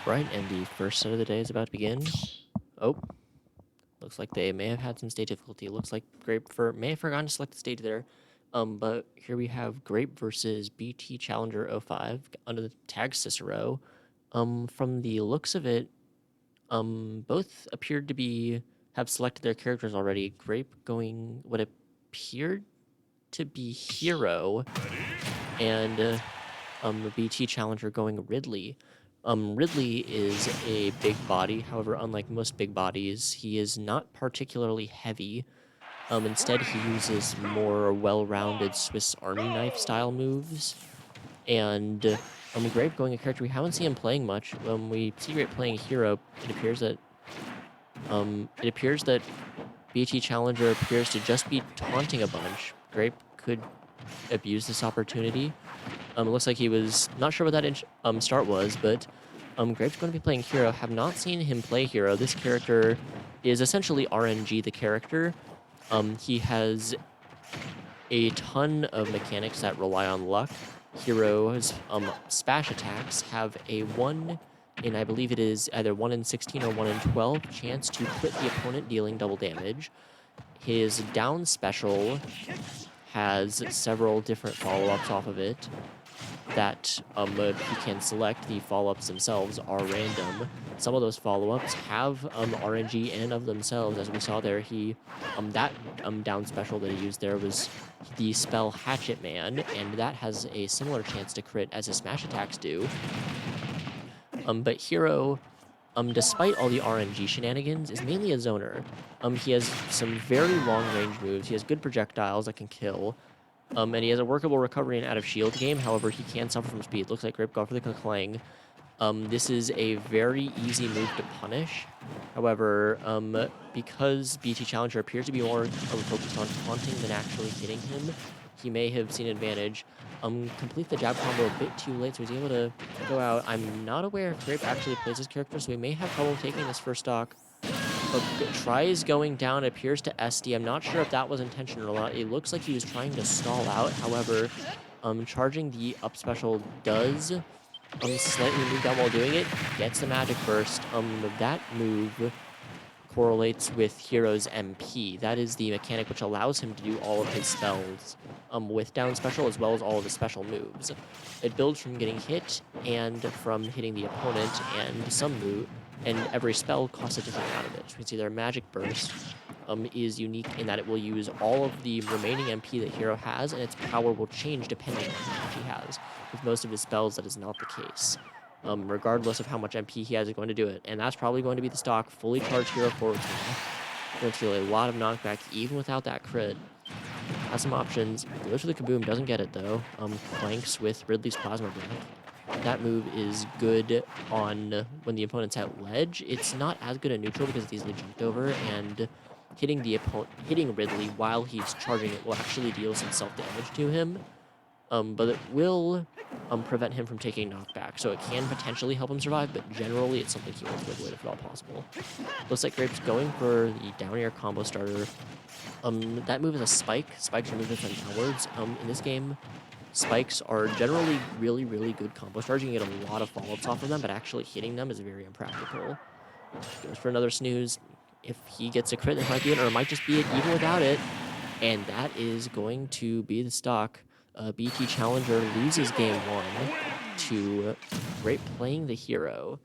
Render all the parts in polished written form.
Right, and the first set of the day is about to begin. Oh, looks like they may have had some stage difficulty. Looks like Grape may have forgotten to select the stage there. But here we have Grape versus BT Challenger 05 under the tag Cicero. From the looks of it, both appeared to have selected their characters already. Grape going what appeared to be Hero, and BT Challenger going Ridley. Ridley is a big body. However, unlike most big bodies, he is not particularly heavy. Instead, he uses more well-rounded Swiss Army knife style moves. And Grape going a character we haven't seen him playing much. When we see Grape playing Hero, it appears that BT Challenger appears to just be taunting a bunch. Grape could abuse this opportunity. It looks like he was not sure what that start was, but Grape's going to be playing Hero. Have not seen him play Hero. This character is essentially RNG the character. He has a ton of mechanics that rely on luck. Hero's spash attacks have a 1 in, I believe it is either 1 in 16 or 1 in 12 chance to crit the opponent, dealing double damage. His down special has several different follow-ups off of it that he can select. The follow-ups themselves are random. Some of those follow-ups have RNG in and of themselves. As we saw there, that down special that he used there was the spell Hatchet Man, and that has a similar chance to crit as his smash attacks do. But Hero, despite all the RNG shenanigans, is mainly a zoner. He has some very long-range moves. He has good projectiles that can kill. And he has a workable recovery and out of shield game. However, he can suffer from speed. Looks like Grape got for the Clang. This is a very easy move to punish. However, because BT Challenger appears to be more focused on taunting than actually hitting him, he may have seen advantage. Complete the jab combo a bit too late, so he's able to go out. I'm not aware if Grape actually plays this character, so we may have trouble taking this first stock. Tries going down, appears to SD. I'm not sure if that was intentional or not. It looks like he was trying to stall out. However, charging the up special does slightly move down while doing it. Gets the magic burst. That move correlates with Hero's MP. That is the mechanic which allows him to do all of his spells with down special as well as all of his special moves. It builds from getting hit and from hitting the opponent, and some move, and every spell costs a different amount of it. So we can see their magic burst is unique in that it will use all of the remaining MP that Hero has, and its power will change depending on how much he has. With most of his spells, that is not the case. Regardless of how much MP he has, is going to do it. And that's probably going to be the stock. Fully charged Hero forward team. Going to feel a lot of knockback even without that crit. Has some options. Goes for the Kaboom, doesn't get it though. Flanks with Ridley's Plasma Breath. That move is good on when the opponent's at ledge. It's not as good at neutral because it's easily jumped over, and hitting Ridley while he's charging it will actually deal some self-damage to him. But it will prevent him from taking knockback, so it can potentially help him survive, but generally it's something he wants to avoid if at all possible. Looks like Grape's going for the down air combo starter. That move is a spike. Spikes are movements on downwards. In this game, spikes are generally really, really good combo stars. You can get a lot of follow-ups off of them, but actually hitting them is very impractical. Goes for another snooze. If he gets a crit, it might be it, or it might just be it even without it. And that is going to be the stock. BT Challenger loses game 1 to Grape playing the Hero.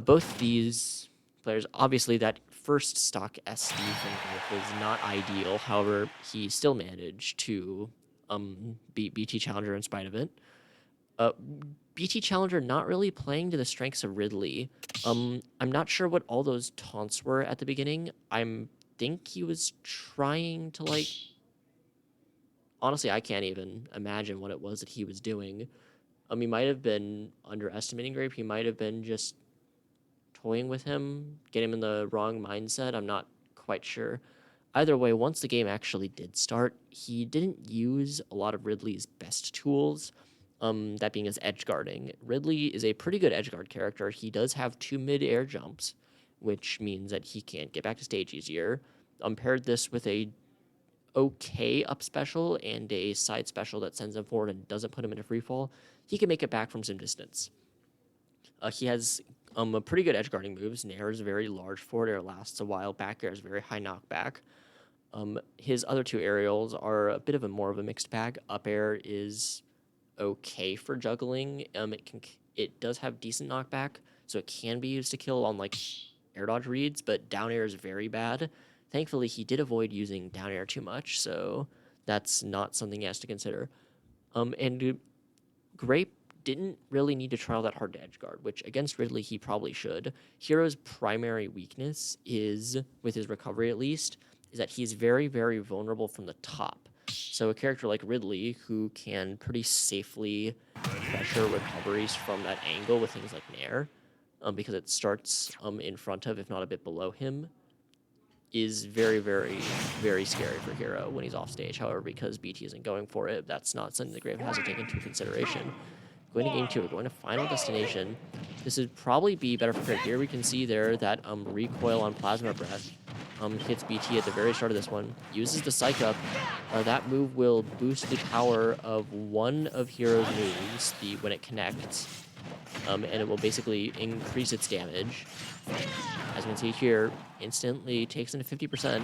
Both these players, obviously that first stock SD from Grape was not ideal. However, he still managed to beat BT Challenger in spite of it. BT Challenger not really playing to the strengths of Ridley. I'm not sure what all those taunts were at the beginning. I think he was trying to, like... Honestly, I can't even imagine what it was that he was doing. He might have been underestimating Grape. He might have been just toying with him, getting him in the wrong mindset. I'm not quite sure. Either way, once the game actually did start, he didn't use a lot of Ridley's best tools, that being his edge guarding. Ridley is a pretty good edge guard character. He does have 2 mid-air jumps, which means that he can get back to stage easier. Paired this with a okay up special and a side special that sends him forward and doesn't put him into free fall, he can make it back from some distance. He has a pretty good edge guarding moves. Nair is very large. Forward air lasts a while. Back air is very high knockback. His other two aerials are a bit of a more of a mixed bag. Up air is okay for juggling. It does have decent knockback, so it can be used to kill on like air dodge reads, but down air is very bad. Thankfully, he did avoid using down air too much, so that's not something he has to consider. And Grape didn't really need to try all that hard to edge guard, which against Ridley he probably should. Hero's primary weakness is, with his recovery at least, is that he's very, very vulnerable from the top. So a character like Ridley, who can pretty safely pressure recoveries from that angle with things like Nair, because it starts in front of, if not a bit below him, is very, very, very scary for Hero when he's off stage. However, because BT isn't going for it, that's not something the Grave has to take into consideration. Going to game 2, we're going to Final Destination. This would probably be better for Grave. Here we can see there that recoil on Plasma Breath hits BT at the very start of this one. Uses the Psych Up. That move will boost the power of one of Hero's moves when it connects. And it will basically increase its damage. As you can see here, instantly takes into 50%.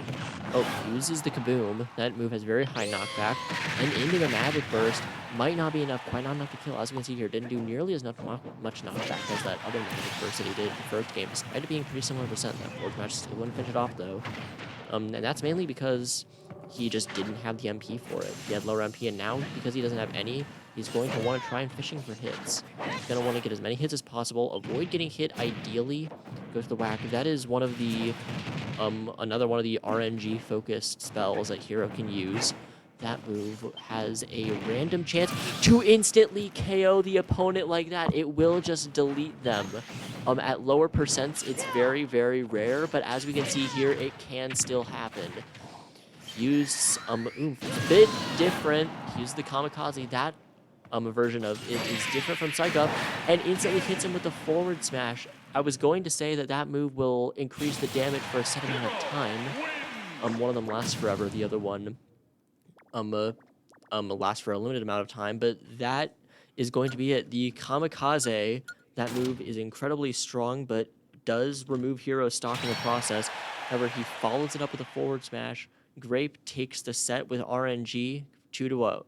Oh, uses the Kaboom. That move has very high knockback. And into the Magic Burst. Might not be enough, quite not enough to kill. As you can see here, didn't do nearly as much knockback as that other Magic Burst that he did in the first game, despite it being pretty similar percent. That forward smash still wouldn't finish it off, though. And that's mainly because he just didn't have the MP for it. He had lower MP, and now, because he doesn't have any, he's going to want to try and fishing for hits. He's going to want to get as many hits as possible, avoid getting hit, ideally. Go to the whack. That is one of the, another one of the RNG-focused spells that Hero can use. That move has a random chance to instantly KO the opponent like that. It will just delete them. At lower percents, it's very, very rare, but as we can see here, it can still happen. Use oomph. It's a bit different. Use the Kamikaze. That version of it is different from Psych Up, and instantly hits him with the forward smash. I was going to say that that move will increase the damage for a set amount of time. One of them lasts forever. The other one lasts for a limited amount of time, but that is going to be it. The Kamikaze, that move is incredibly strong, but does remove Hero stock in the process. However, he follows it up with a forward smash. Grape takes the set with RNG 2-0.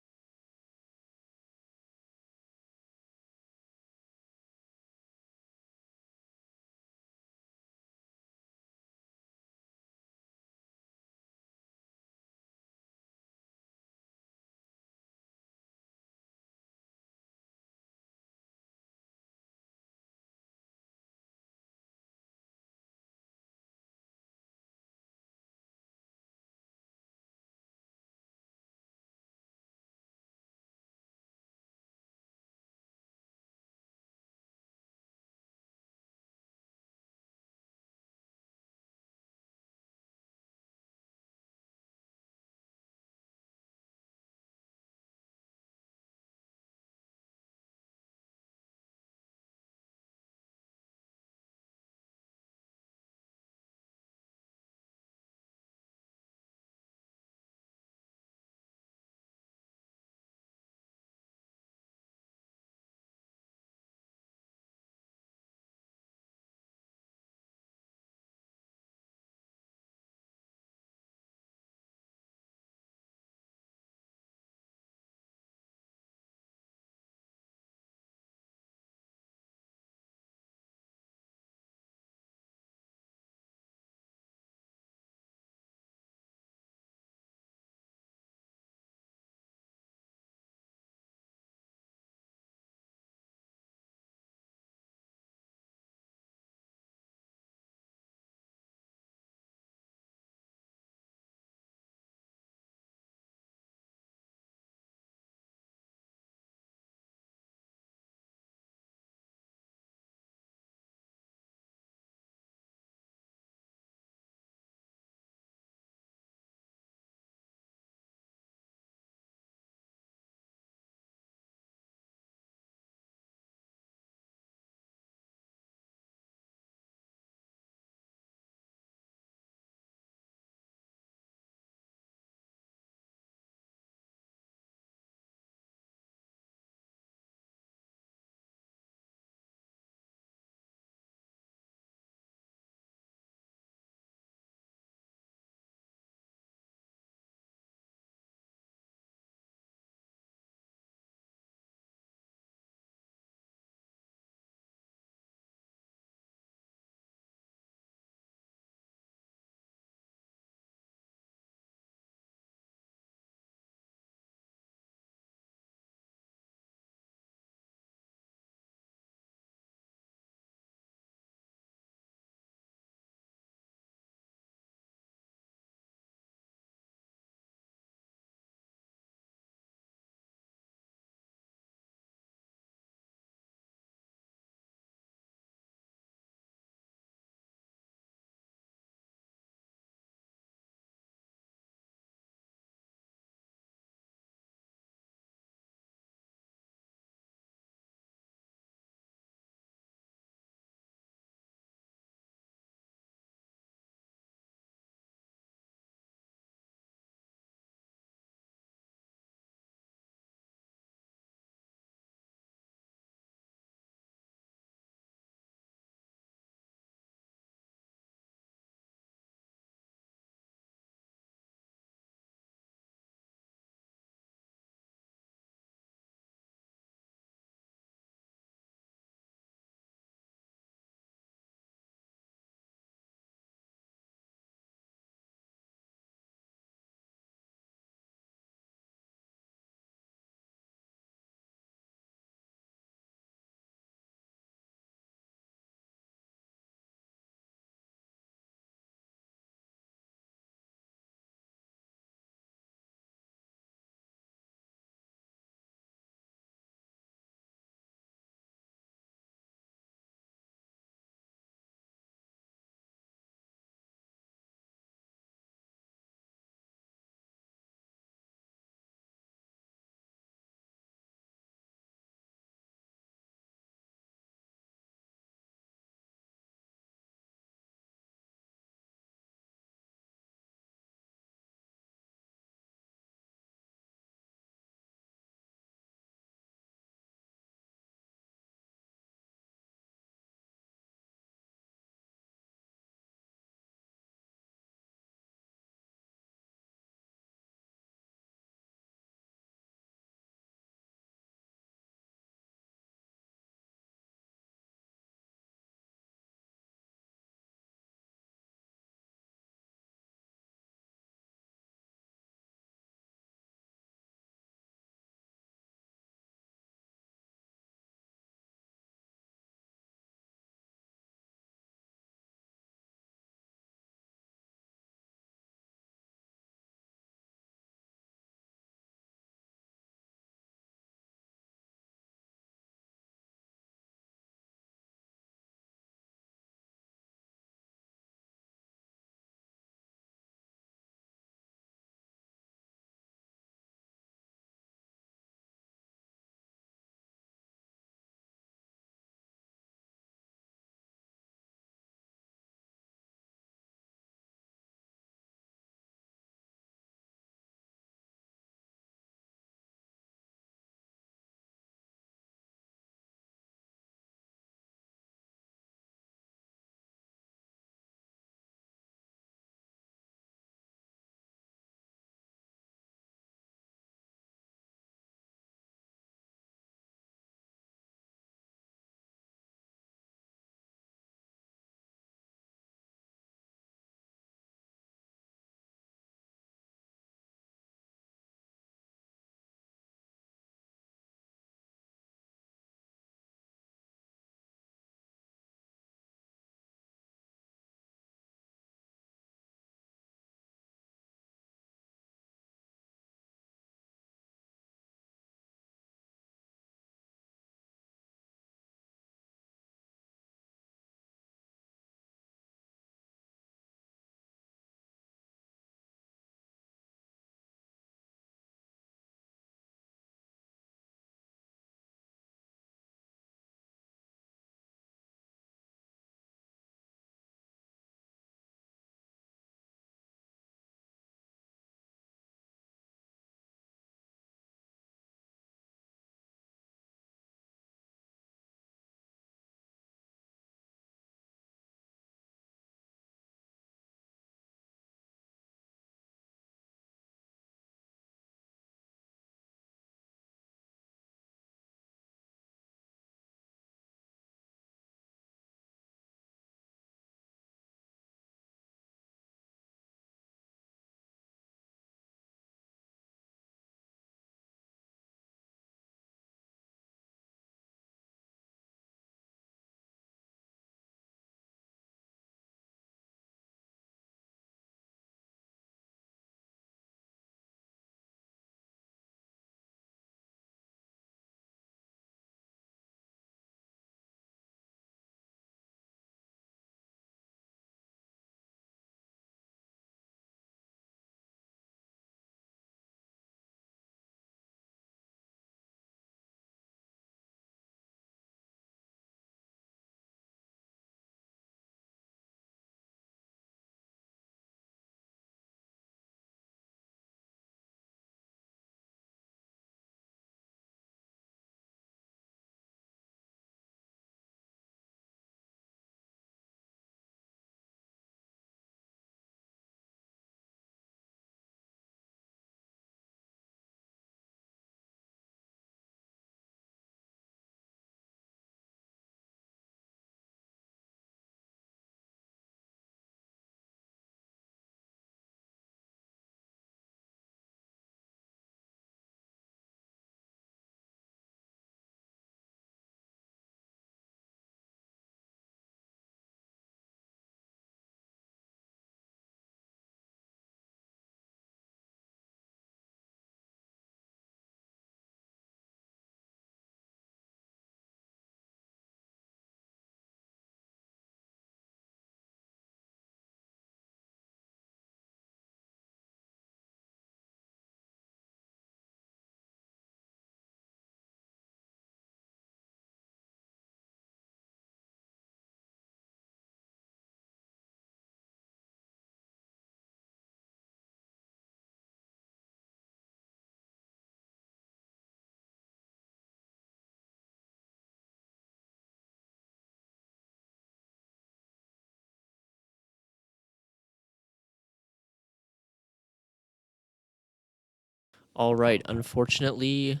All right. Unfortunately,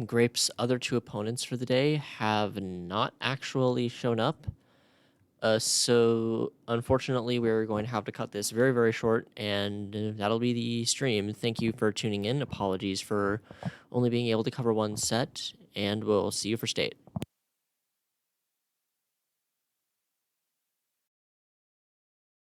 Grape's other two opponents for the day have not actually shown up. So unfortunately, we're going to have to cut this very, very short, and that'll be the stream. Thank you for tuning in. Apologies for only being able to cover one set, and we'll see you for state.